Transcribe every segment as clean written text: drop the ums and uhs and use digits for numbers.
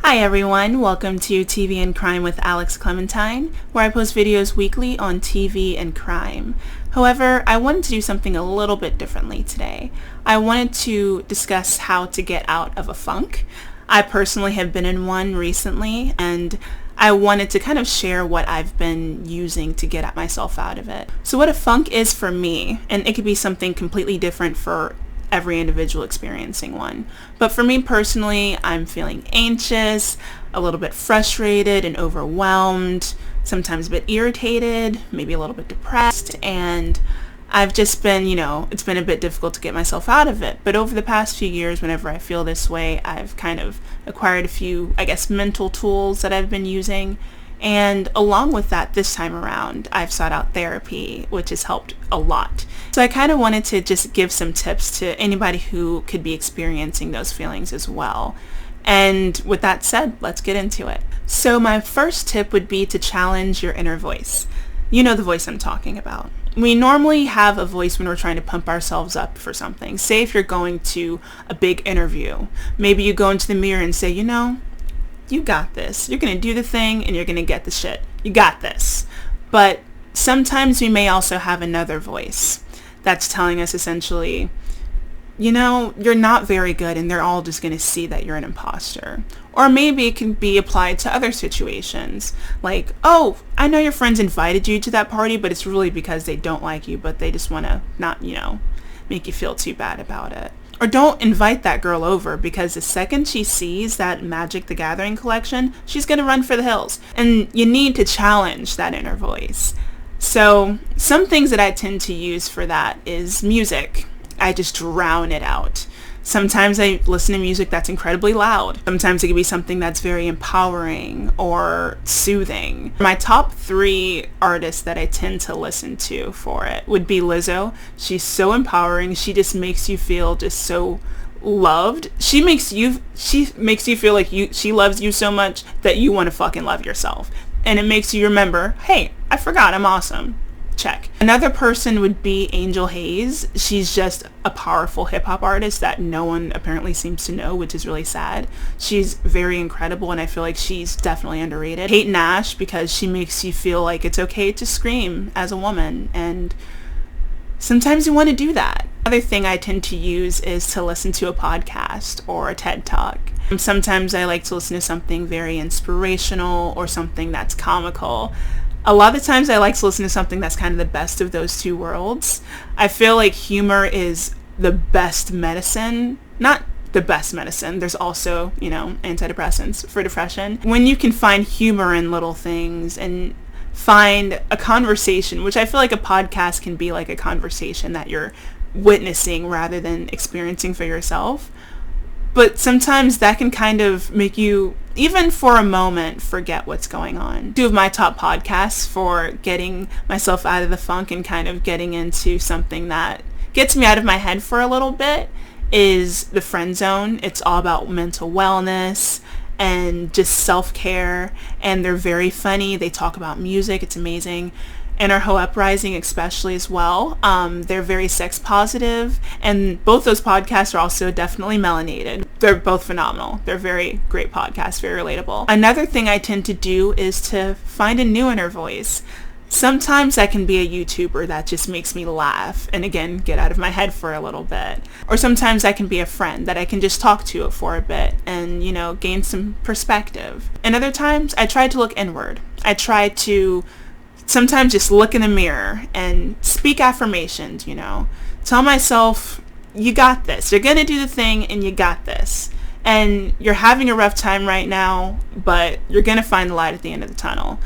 Hi everyone, welcome to TV and Crime with Alex Clementine, where I post videos weekly on TV and crime. However, I wanted to do something a little bit differently today. I wanted to discuss how to get out of a funk. I personally have been in one recently, and I wanted to kind of share what I've been using to get myself out of it. So what a funk is for me, and it could be something completely different for every individual experiencing one. But for me personally, I'm feeling anxious, a little bit frustrated and overwhelmed, sometimes a bit irritated, maybe a little bit depressed, and I've just been, it's been a bit difficult to get myself out of it. But over the past few years, whenever I feel this way, I've kind of acquired a few, mental tools that I've been using. And along with that, this time around, I've sought out therapy, which has helped a lot. So I kind of wanted to just give some tips to anybody who could be experiencing those feelings as well. And with that said, let's get into it. So my first tip would be to challenge your inner voice. You know the voice I'm talking about. We normally have a voice when we're trying to pump ourselves up for something. Say if you're going to a big interview, maybe you go into the mirror and say, you got this. You're going to do the thing and you're going to get the shit. You got this. But sometimes we may also have another voice that's telling us essentially, you're not very good and they're all just going to see that you're an imposter. Or maybe it can be applied to other situations. Like, oh, I know your friends invited you to that party, but it's really because they don't like you, but they just want to not, make you feel too bad about it. Or don't invite that girl over because the second she sees that Magic the Gathering collection, she's going to run for the hills. And you need to challenge that inner voice. So some things that I tend to use for that is music. I just drown it out. Sometimes I listen to music that's incredibly loud. Sometimes it can be something that's very empowering or soothing. My top 3 artists that I tend to listen to for it would be Lizzo. She's so empowering. She just makes you feel just so loved. She makes you feel like she loves you so much that you want to fucking love yourself. And it makes you remember, hey, I forgot I'm awesome. Check. Another person would be Angel Hayes. She's just a powerful hip-hop artist that no one apparently seems to know, which is really sad. She's very incredible, and I feel like she's definitely underrated. Kate Nash, because she makes you feel like it's okay to scream as a woman, and sometimes you want to do that. Another thing I tend to use is to listen to a podcast or a TED Talk. Sometimes I like to listen to something very inspirational or something that's comical. A lot of times I like to listen to something that's kind of the best of those two worlds. I feel like humor is the best medicine. Not the best medicine. There's also, antidepressants for depression. When you can find humor in little things and find a conversation, which I feel like a podcast can be like a conversation that you're witnessing rather than experiencing for yourself. But sometimes that can kind of make you, even for a moment, forget what's going on. 2 of my top podcasts for getting myself out of the funk and kind of getting into something that gets me out of my head for a little bit is The Friend Zone. It's all about mental wellness and just self-care, and they're very funny. They talk about music. It's amazing. And our Ho Uprising especially as well. They're very sex positive, and both those podcasts are also definitely melanated. They're both phenomenal. They're very great podcasts, very relatable. Another thing I tend to do is to find a new inner voice. Sometimes that can be a YouTuber that just makes me laugh and again get out of my head for a little bit. Or sometimes that can be a friend that I can just talk to for a bit and, gain some perspective. And other times I try to look inward. I try to sometimes just look in the mirror and speak affirmations, Tell myself, you got this. You're going to do the thing and you got this. And you're having a rough time right now, but you're going to find the light at the end of the tunnel.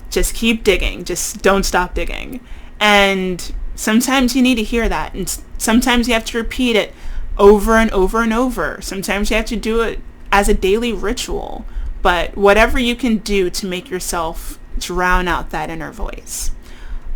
Just keep digging. Just don't stop digging. And sometimes you need to hear that. And sometimes you have to repeat it over and over and over. Sometimes you have to do it as a daily ritual. But whatever you can do to make yourself drown out that inner voice.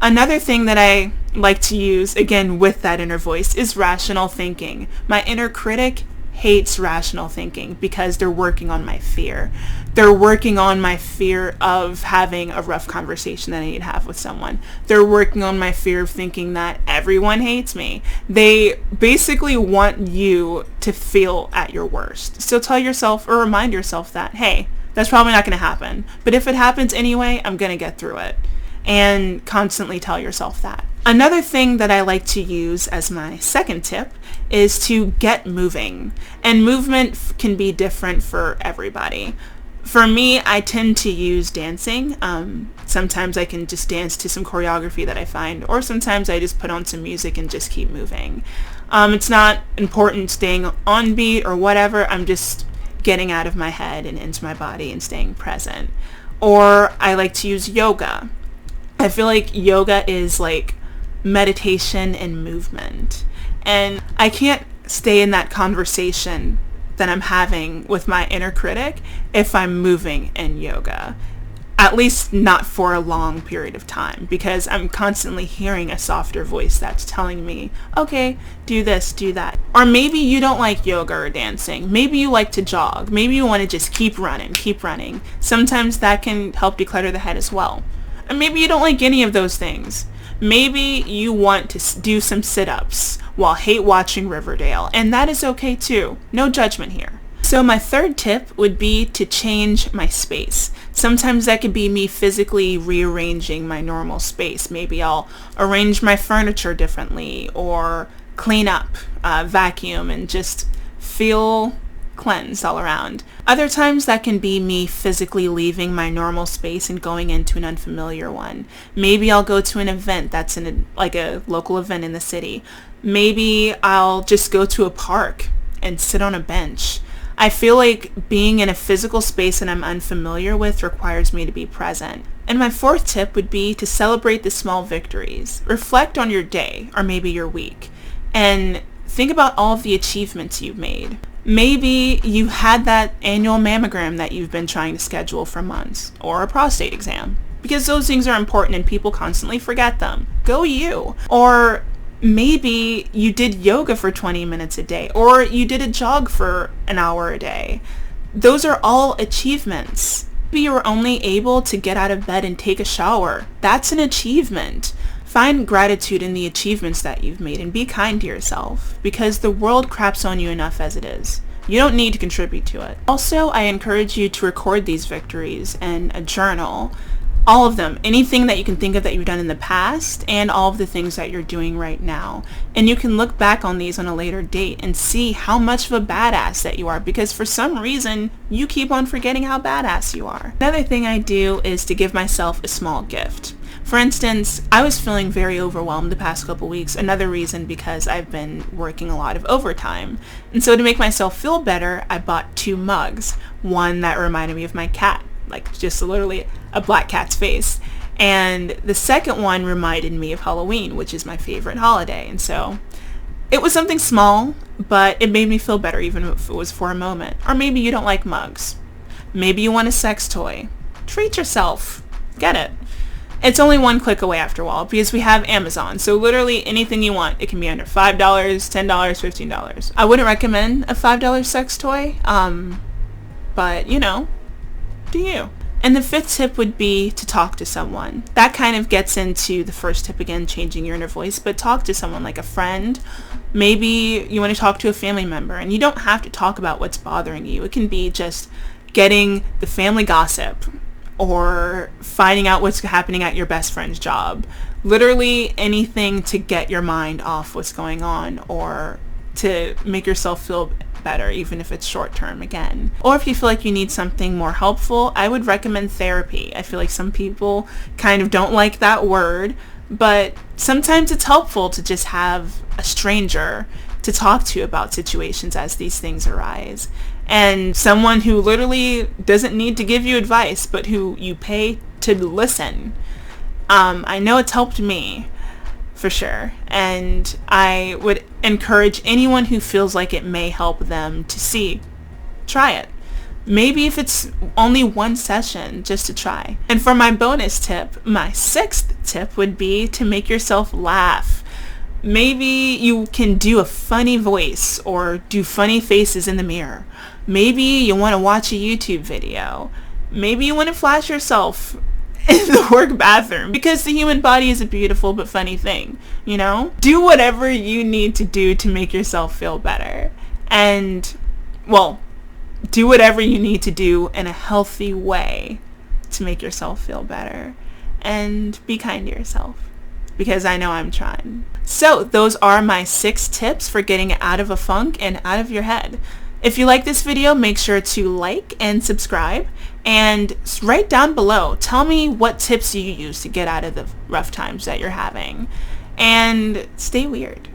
Another thing that I like to use, again, with that inner voice is rational thinking. My inner critic hates rational thinking because they're working on my fear. They're working on my fear of having a rough conversation that I need to have with someone. They're working on my fear of thinking that everyone hates me. They basically want you to feel at your worst. So tell yourself or remind yourself that, hey, that's probably not going to happen. But if it happens anyway, I'm going to get through it. And constantly tell yourself that. Another thing that I like to use as my second tip is to get moving. And movement can be different for everybody. For me, I tend to use dancing. Sometimes I can just dance to some choreography that I find, or sometimes I just put on some music and just keep moving. It's not important staying on beat or whatever. I'm just getting out of my head and into my body and staying present. Or I like to use yoga. I feel like yoga is like meditation and movement. And I can't stay in that conversation that I'm having with my inner critic if I'm moving in yoga. At least not for a long period of time, because I'm constantly hearing a softer voice that's telling me, okay, do this, do that. Or maybe you don't like yoga or dancing. Maybe you like to jog. Maybe you want to just keep running. Sometimes that can help declutter the head as well. And maybe you don't like any of those things. Maybe you want to do some sit-ups while hate watching Riverdale, and that is okay too. No judgment here. So my third tip would be to change my space. Sometimes that could be me physically rearranging my normal space. Maybe I'll arrange my furniture differently or clean up, vacuum, and just feel cleansed all around. Other times that can be me physically leaving my normal space and going into an unfamiliar one. Maybe I'll go to an event that's in a local event in the city. Maybe I'll just go to a park and sit on a bench. I feel like being in a physical space that I'm unfamiliar with requires me to be present. And my fourth tip would be to celebrate the small victories. Reflect on your day or maybe your week and think about all of the achievements you've made. Maybe you had that annual mammogram that you've been trying to schedule for months, or a prostate exam, because those things are important and people constantly forget them. Go you. Or maybe you did yoga for 20 minutes a day, or you did a jog for an hour a day. Those are all achievements. Maybe you were only able to get out of bed and take a shower. That's an achievement. Find gratitude in the achievements that you've made and be kind to yourself, because the world craps on you enough as it is. You don't need to contribute to it. Also, I encourage you to record these victories in a journal. All of them. Anything that you can think of that you've done in the past and all of the things that you're doing right now. And you can look back on these on a later date and see how much of a badass that you are, because for some reason you keep on forgetting how badass you are. Another thing I do is to give myself a small gift. For instance, I was feeling very overwhelmed the past couple weeks. Another reason because I've been working a lot of overtime. And so to make myself feel better, I bought 2 mugs. One that reminded me of my cat, like just literally a black cat's face. And the second one reminded me of Halloween, which is my favorite holiday. And so it was something small, but it made me feel better even if it was for a moment. Or maybe you don't like mugs. Maybe you want a sex toy. Treat yourself. Get it. It's only one click away after a while because we have Amazon. So literally anything you want, it can be under $5, $10, $15. I wouldn't recommend a $5 sex toy, but you know, do you? And the 5th tip would be to talk to someone. That kind of gets into the first tip again, changing your inner voice, but talk to someone like a friend. Maybe you want to talk to a family member, and you don't have to talk about what's bothering you. It can be just getting the family gossip, or finding out what's happening at your best friend's job. Literally anything to get your mind off what's going on, or to make yourself feel better, even if it's short term again. Or if you feel like you need something more helpful, I would recommend therapy. I feel like some people kind of don't like that word, but sometimes it's helpful to just have a stranger to talk to about situations as these things arise. And someone who literally doesn't need to give you advice, but who you pay to listen. I know it's helped me, for sure. And I would encourage anyone who feels like it may help them to try it. Maybe if it's only one session, just to try. And for my bonus tip, my 6th tip would be to make yourself laugh. Maybe you can do a funny voice or do funny faces in the mirror. Maybe you want to watch a YouTube video. Maybe you want to flash yourself in the work bathroom, because the human body is a beautiful but funny thing, you know? Do whatever you need to do to make yourself feel better. And, well, do whatever you need to do in a healthy way to make yourself feel better. And be kind to yourself, because I know I'm trying. So those are my 6 tips for getting out of a funk and out of your head. If you like this video, make sure to like and subscribe, and write down below. Tell me what tips you use to get out of the rough times that you're having. And stay weird.